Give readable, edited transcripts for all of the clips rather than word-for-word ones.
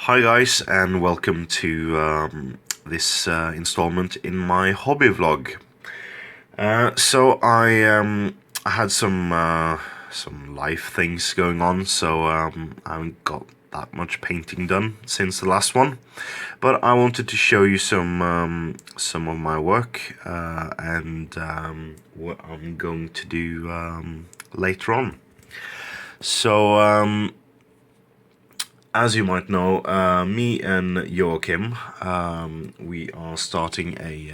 Hi guys, and welcome to this installment in my hobby vlog. I had some life things going on, so I haven't got that much painting done since the last one. But I wanted to show you some of my work and what I'm going to do later on. So. As you might know, me and Joachim, we are starting a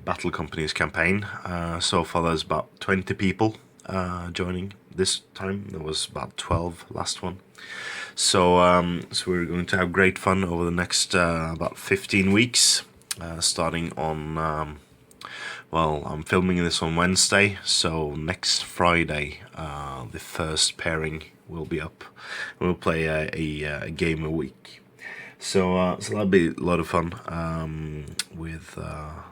Battle Companies campaign. So far there's about 20 people joining this time. There was about 12 last one. So we're going to have great fun over the next about 15 weeks, starting on... well, I'm filming this on Wednesday, so next Friday, the first pairing will be up. We'll play a game a week. So that'll be a lot of fun with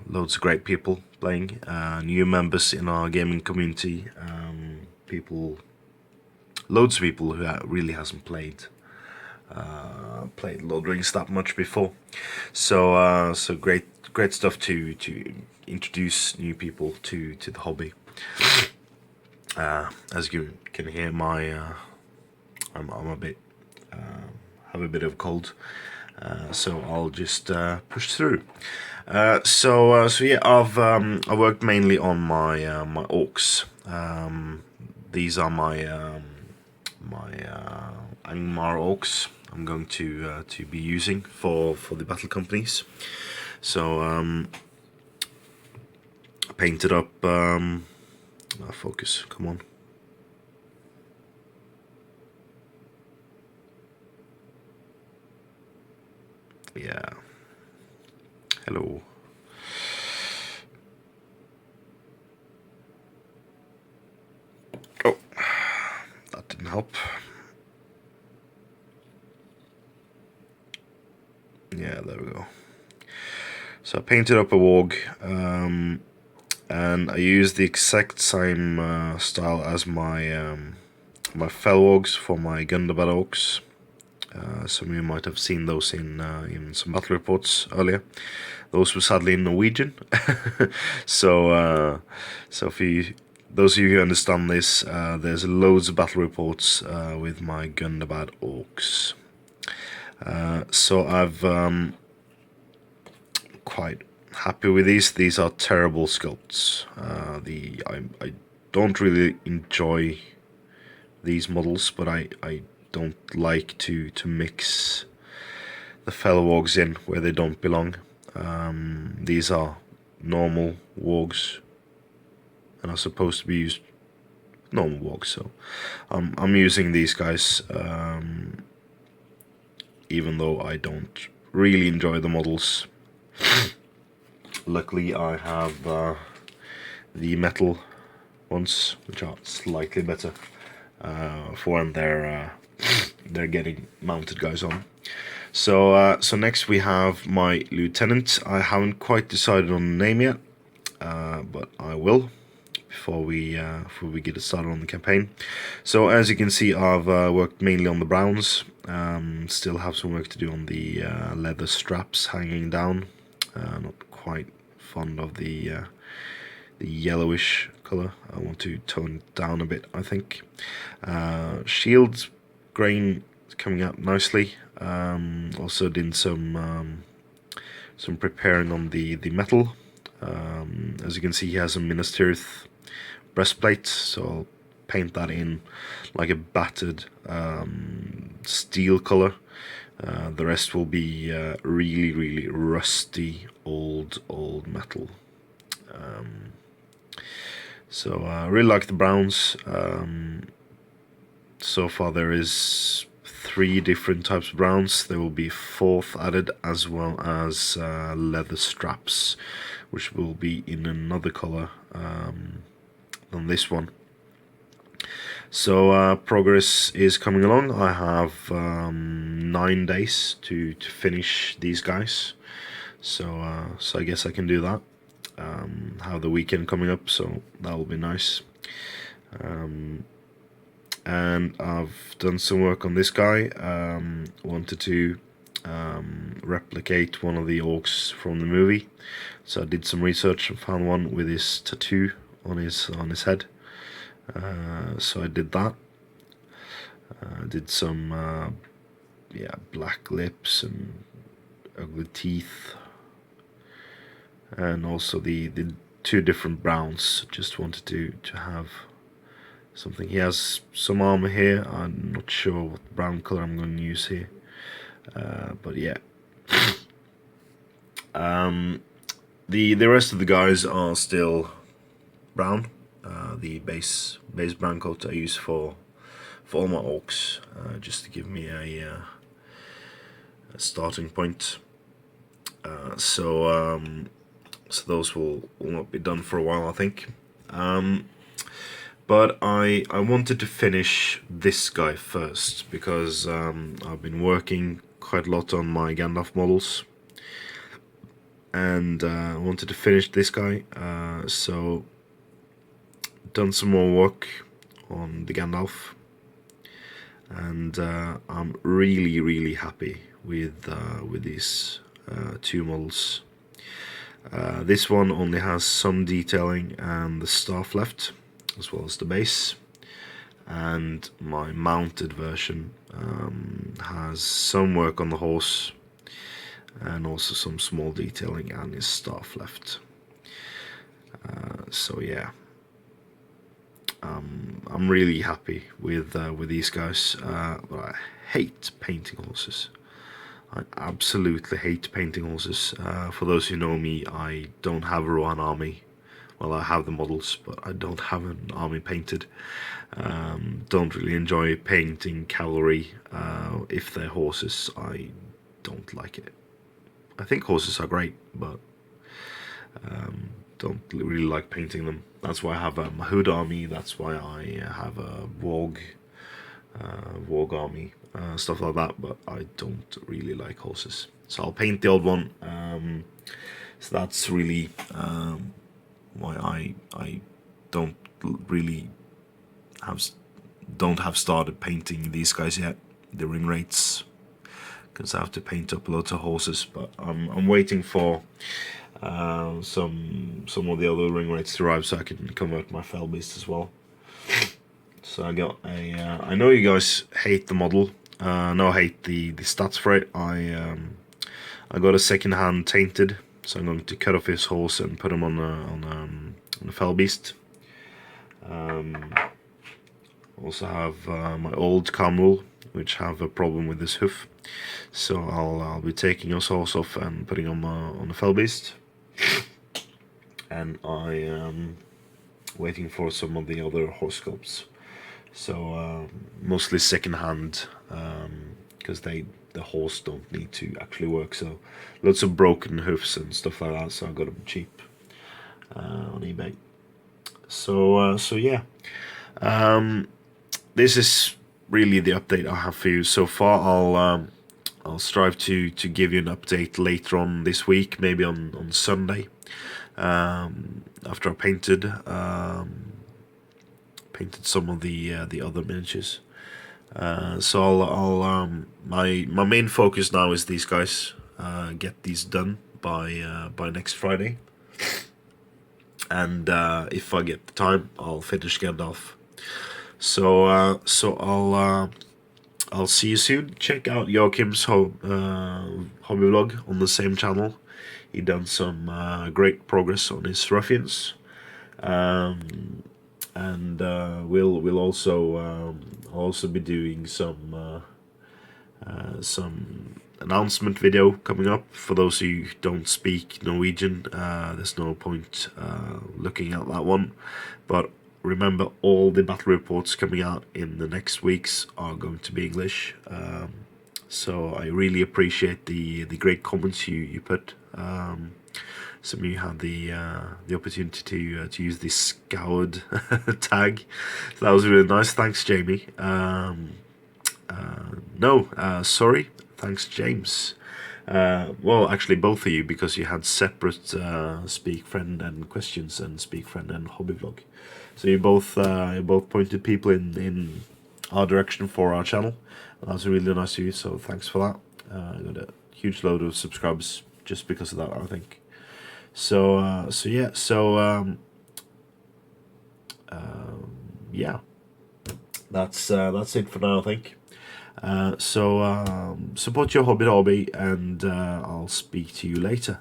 loads of great people playing, new members in our gaming community, loads of people who really hasn't played Lord of the Rings that much before. So great stuff to introduce new people to the hobby. As you can hear, I'm a bit have a bit of cold, so I'll just push through. So yeah, I worked mainly on my my orcs. These are my Angmar orcs I'm going to be using for the battle companies. So I painted up focus, come on. Yeah. Hello. Oh, that didn't help. Yeah, there we go. So I painted up a warg, and I used the exact same style as my my fell wargs for my Gundabad orcs. Some of you might have seen those in some battle reports earlier. Those were sadly in Norwegian. So for those of you who understand this, there's loads of battle reports with my Gundabad orcs. So I've quite happy with these. These are terrible sculpts. I don't really enjoy these models, but I don't like to mix the fellow wargs in where they don't belong. These are normal wargs and are supposed to be used normal wargs, so I'm using these guys, even though I don't really enjoy the models. Luckily I have the metal ones, which are slightly better for when they're getting mounted guys on. So next we have my lieutenant. I haven't quite decided on the name yet, but I will before we get started on the campaign. So as you can see, I've worked mainly on the browns. Still have some work to do on the leather straps hanging down. Not quite fond of the yellowish color. I want to tone it down a bit, I think. Shields grain coming up nicely. Also did some preparing on the metal. As you can see, he has a Minas Tirith breastplate, so I'll paint that in like a battered steel color. The rest will be really rusty old metal. So I really like the browns. So far there is 3 different types of browns. There will be 4th added, as well as leather straps, which will be in another color than this one. So progress is coming along. I have 9 days to finish these guys. So I guess I can do that. Have the weekend coming up, so that will be nice. And I've done some work on this guy. Wanted to replicate one of the orcs from the movie. So I did some research and found one with his tattoo on his head. So I did that. Did some black lips and ugly teeth, and also the two different browns. Just wanted to have something. He has some armor here. I'm not sure what brown color I'm going to use here, but yeah. The rest of the guys are still brown. The base brown coat I use for all my orcs, just to give me a starting point. So those will not be done for a while, I think. But I wanted to finish this guy first, because I've been working quite a lot on my Gandalf models, and I wanted to finish this guy. So done some more work on the Gandalf, and I'm really happy with these two models. This one only has some detailing and the staff left, as well as the base, and my mounted version has some work on the horse and also some small detailing and his staff left. So yeah, I'm really happy with these guys, but I hate painting horses. I absolutely hate painting horses. For those who know me, I don't have a Rohan army. Well, I have the models, but I don't have an army painted. Don't really enjoy painting cavalry. If they're horses, I don't like it. I think horses are great, but don't really like painting them. That's why I have a Mahood army. That's why I have a Warg army, stuff like that. But I don't really like horses, so I'll paint the old one. So that's really why I don't really have started painting these guys yet, the ring rates, because I have to paint up loads of horses. But I'm waiting for some of the other ring rates to arrive, so I can convert my fell beast as well. So I got a I know you guys hate the model, no, hate the stats for it. I got a second hand tainted, so I'm going to cut off his horse and put him on a fell beast. Also have my old Camel, which have a problem with his hoof, so I'll be taking his horse off and putting him on a fell beast. And I am waiting for some of the other horse sculpts, so mostly second hand, because the horse don't need to actually work, so lots of broken hoofs and stuff like that, so I got them cheap on eBay. So yeah, this is really the update I have for you so far. I'll strive to give you an update later on this week, maybe on Sunday, after I painted some of the other miniatures. So my main focus now is these guys. Get these done by next Friday, and if I get the time, I'll finish Gandalf. So I'll see you soon. Check out Joachim's hobby vlog on the same channel. He done some great progress on his ruffians, and we'll also be doing some announcement video coming up. For those who don't speak Norwegian, there's no point looking at that one, but remember, all the battle reports coming out in the next weeks are going to be English. So I really appreciate the great comments you put. Some of you had the opportunity to use this scoured tag. So that was really nice. Thanks, Jamie. Sorry. Thanks, James. Well, actually, both of you, because you had separate speak friend and questions and speak friend and hobby vlog. So you both pointed people in our direction for our channel. That was really nice of you. So thanks for that. Got a huge load of subscribers just because of that, I think. So yeah. Yeah, that's it for now, I think. Support your hobby, and I'll speak to you later.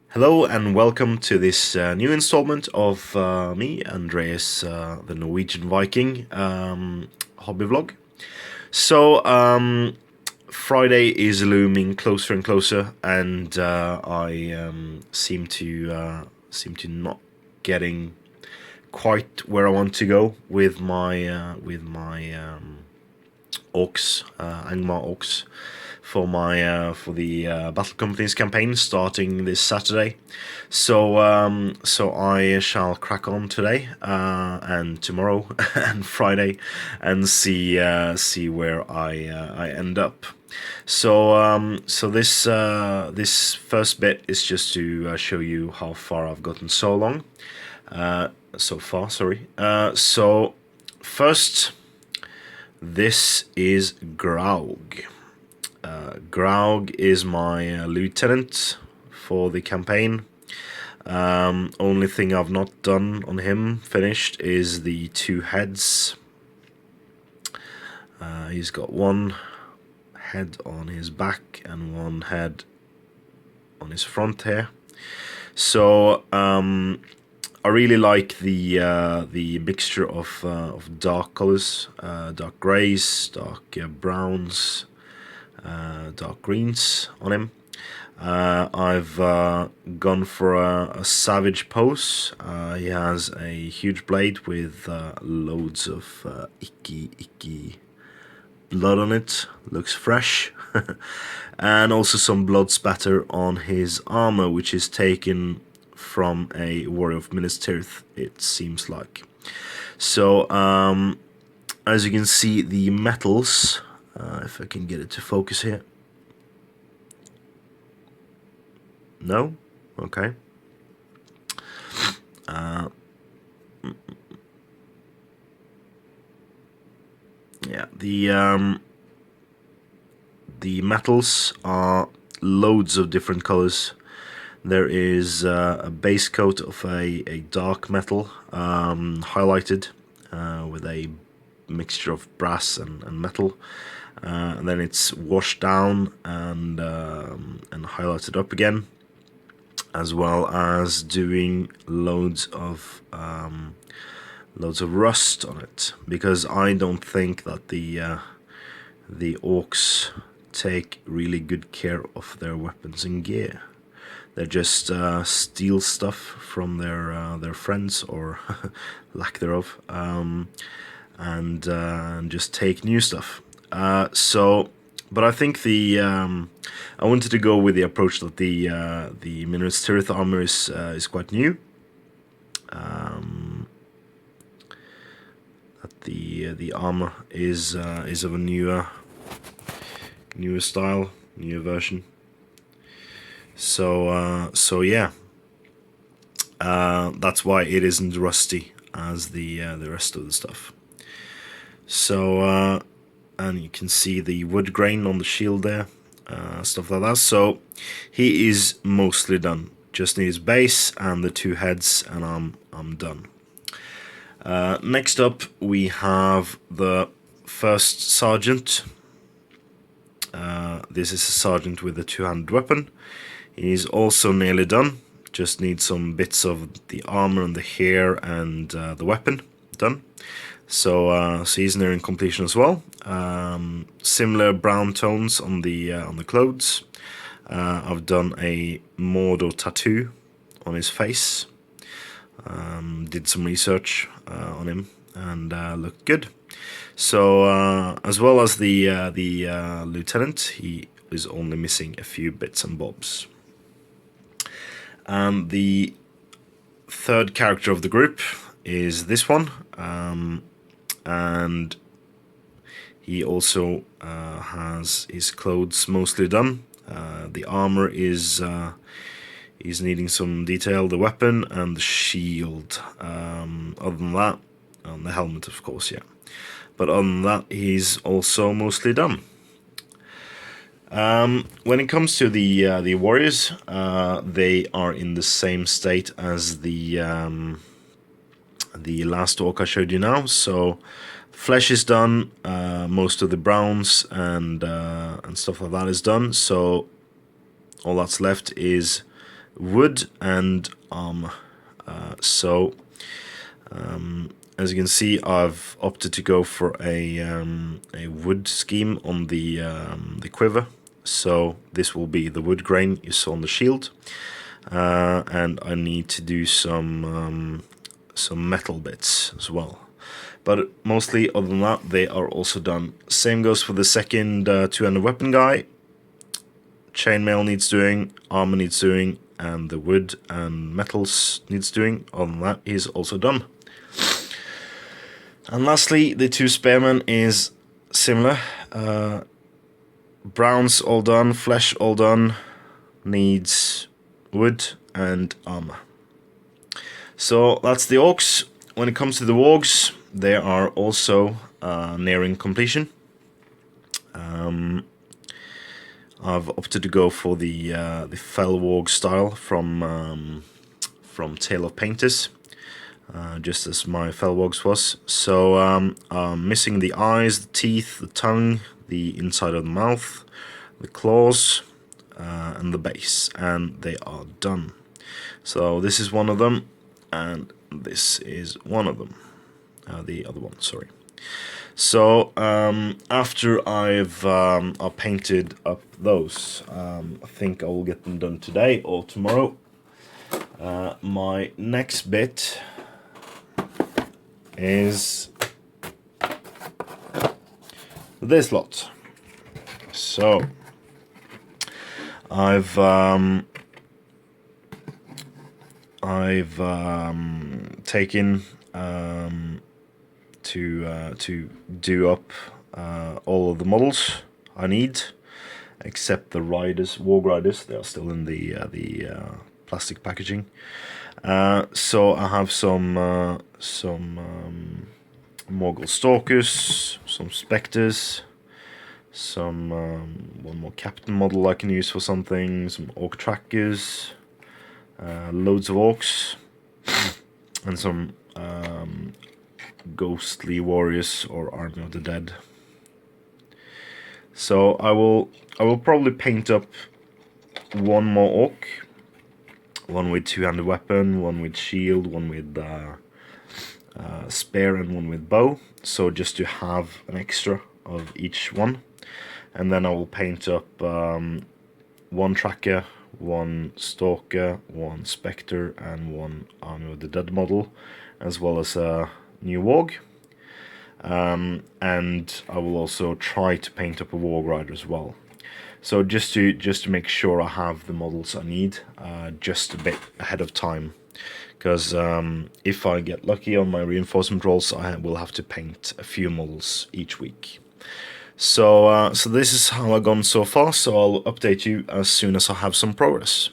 Hello and welcome to this new installment of me, Andreas, the Norwegian Viking hobby vlog. So Friday is looming closer and closer, and I seem to not getting quite where I want to go with my orcs, Angmar orcs, for the Battle Companies campaign starting this Saturday. So I shall crack on today and tomorrow and Friday and see where I end up. So this first bit is just to show you how far I've gotten so far. So first, this is Graug. Graug is my lieutenant for the campaign. Only thing I've not done on him finished is the 2 heads. He's got 1 head on his back and 1 head on his front here. So I really like the mixture of dark colors, dark grays, dark browns, dark greens on him. I've gone for a savage pose. He has a huge blade with loads of icky blood on it. Looks fresh. And also some blood spatter on his armor, which is taken from a warrior of Minas Tirith, it seems like. So as you can see, the metals, if I can get it to focus here. No? Okay. Yeah, the metals are loads of different colors. There is a base coat of a dark metal, highlighted with a mixture of brass and metal. And then it's washed down and highlighted up again, as well as doing loads of rust on it, because I don't think that the orcs take really good care of their weapons and gear. They just steal stuff from their friends, or lack thereof, and just take new stuff. But I think I wanted to go with the approach that the Minas Tirith armor is quite new. That the armor is of a newer style, newer version. So yeah, that's why it isn't rusty as the rest of the stuff. So and you can see the wood grain on the shield there, stuff like that. So he is mostly done. Just need his base and the 2 heads, and I'm done. Next up, we have the first sergeant. This is a sergeant with a 2-handed weapon. He's also nearly done. Just need some bits of the armor and the hair and the weapon done. So he's nearing completion as well. Similar brown tones on the clothes. I've done a Mordor tattoo on his face. Did some research on him and looked good. So as well as the lieutenant, he is only missing a few bits and bobs. And the third character of the group is this one, and he also has his clothes mostly done. The armor is needing some detail, the weapon and the shield. Other than that, and the helmet, of course, yeah. but other than that, he's also mostly done. When it comes to the warriors, they are in the same state as the last orc I showed you now. So flesh is done, most of the browns and stuff like that is done. So all that's left is wood and armor. As you can see, I've opted to go for a wood scheme on the quiver. So this will be the wood grain you saw on the shield, and I need to do some metal bits as well. But mostly, other than that, they are also done. Same goes for the second two-handed weapon guy. Chainmail needs doing, armor needs doing, and the wood and metals needs doing. Other than that, he's also done. And lastly, the two spearmen is similar. Browns all done, flesh all done, needs wood and armor. So that's the orcs. When it comes to the wargs, they are also nearing completion. I've opted to go for the fell warg style from Tale of Painters. Just as my fell wargs was. So I'm missing the eyes, the teeth, the tongue, the inside of the mouth, the claws, and the base, and they are done. So this is one of them, and this is one of them. The other one, sorry. So after I've painted up those, I think I will get them done today or tomorrow. My next bit is this lot. So I've taken to do up all of the models I need, except the riders, warg riders. They are still in the plastic packaging. So I have some Morgul Stalkers, some Spectres, some one more Captain model I can use for something, some Orc Trackers, loads of Orcs, and some Ghostly Warriors or Army of the Dead. So I will probably paint up one more Orc. One with two-handed weapon, one with shield, one with spear, and one with bow. So just to have an extra of each one. And then I will paint up one tracker, one stalker, one spectre, and one Army of the Dead model, as well as a new warg. And I will also try to paint up a warg rider as well. So just to make sure I have the models I need just a bit ahead of time, because if I get lucky on my reinforcement rolls, I will have to paint a few models each week. So this is how I've gone so far. So I'll update you as soon as I have some progress.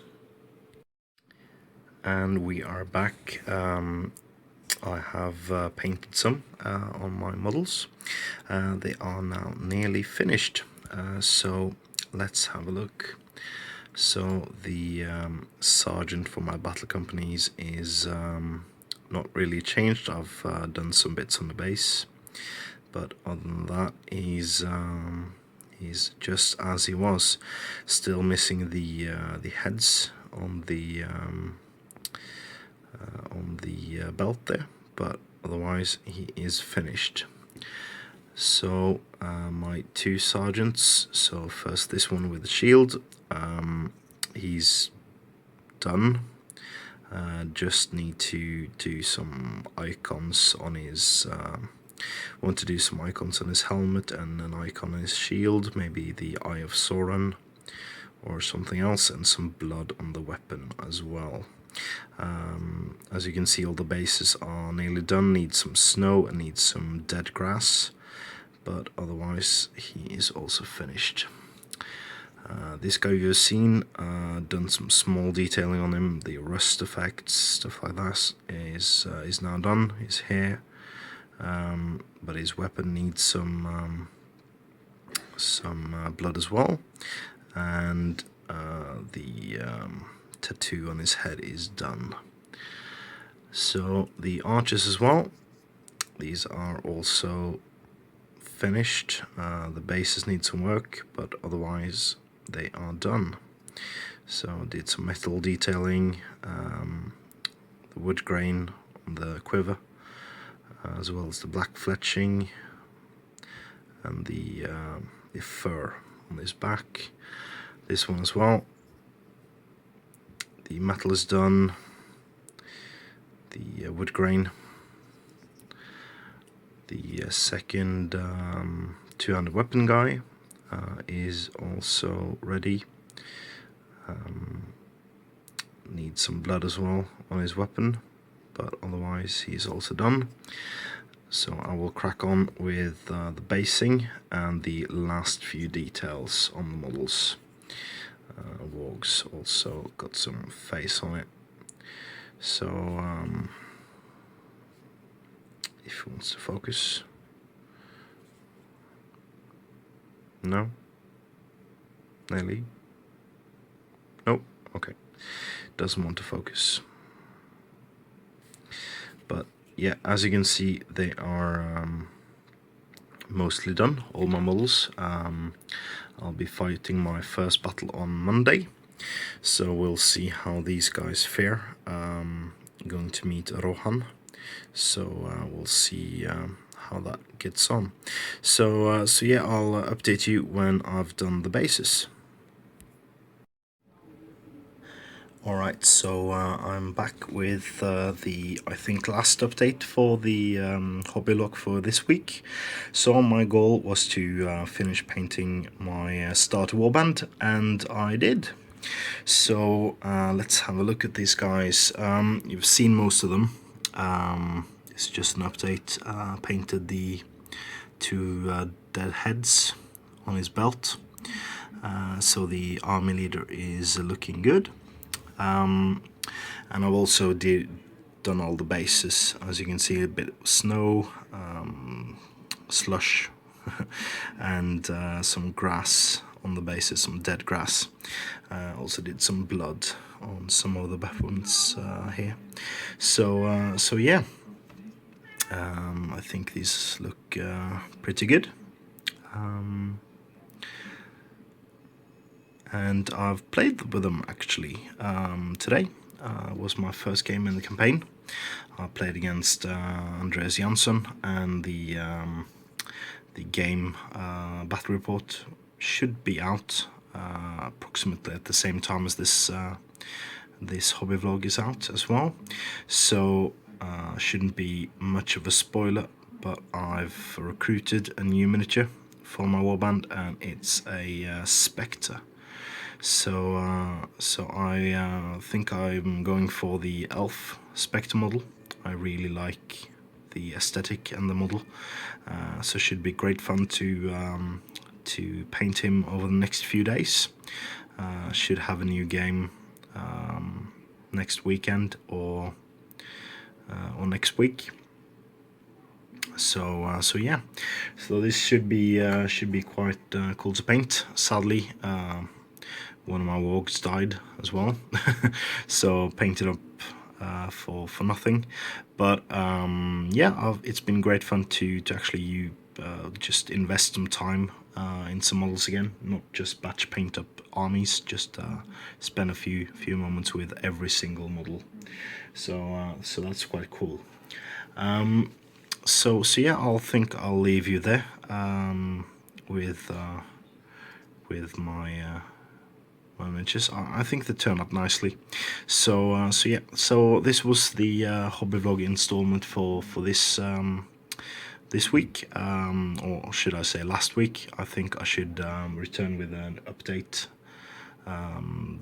And we are back. I have painted some on my models. They are now nearly finished. So let's have a look. So the sergeant for my battle companies is not really changed. I've done some bits on the base, but other than that, he's just as he was. Still missing the heads on the belt there, but otherwise he is finished. So my two sergeants, so first this one with the shield, he's done. Just need to do some icons on his, want to do some icons on his helmet and an icon on his shield, maybe the Eye of Sauron or something else, and some blood on the weapon as well. As you can see, all the bases are nearly done. Need some snow and need some dead grass, but otherwise he is also finished. This guy you've seen, done some small detailing on him. The rust effects, stuff like that, is now done. His hair but his weapon needs some blood as well, and the tattoo on his head is done. So the archers as well, these are also finished. The bases need some work, but otherwise they are done. So did some metal detailing, the wood grain on the quiver, as well as the black fletching and the fur on his back. This one as well. The metal is done. The wood grain. The second two-handed weapon guy is also ready. Needs some blood as well on his weapon, but otherwise he's also done. So I will crack on with the basing and the last few details on the models. Warg's also got some face on it. So if he wants to focus. No? Nearly? Nope, okay. Doesn't want to focus. But yeah, as you can see, they are mostly done, all my models. I'll be fighting my first battle on Monday, so we'll see how these guys fare. Going to meet Rohan, so we'll see how that gets on. So yeah, I'll update you when I've done the bases. Alright, so I'm back with the, I think, last update for the hobby log for this week. So my goal was to finish painting my starter warband, and I did. So let's have a look at these guys. You've seen most of them. It's just an update. Painted the two dead heads on his belt. So the army leader is looking good. And I've also done all the bases. As you can see, a bit of snow, slush, and some grass on the bases, some dead grass. Also did some blood on some of the weapons here. So yeah, I think these look pretty good. And I've played with them actually. Today was my first game in the campaign. I played against Andreas and the game battle report should be out approximately at the same time as this hobby vlog is out as well. So shouldn't be much of a spoiler, but I've recruited a new miniature for my warband, and it's a Spectre. So I think I'm going for the elf Spectre model. I really like the aesthetic and the model, so should be great fun to paint him over the next few days. Should have a new game next weekend or next week. So yeah, so this should be quite cool to paint. Sadly, one of my wargs died as well, so painted up for nothing. But yeah, it's been great fun to actually just invest some time in some models again, not just batch paint up armies, just spend a few moments with every single model. So that's quite cool. So yeah, I'll leave you there with my miniatures. I think they turn up nicely. So yeah, so this was the hobby vlog installment for this this week, or should I say last week. I think I should return with an update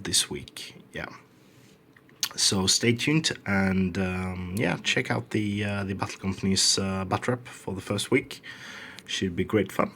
this week. Yeah. So stay tuned, and yeah, check out the Battle Company's bat rep for the first week. Should be great fun.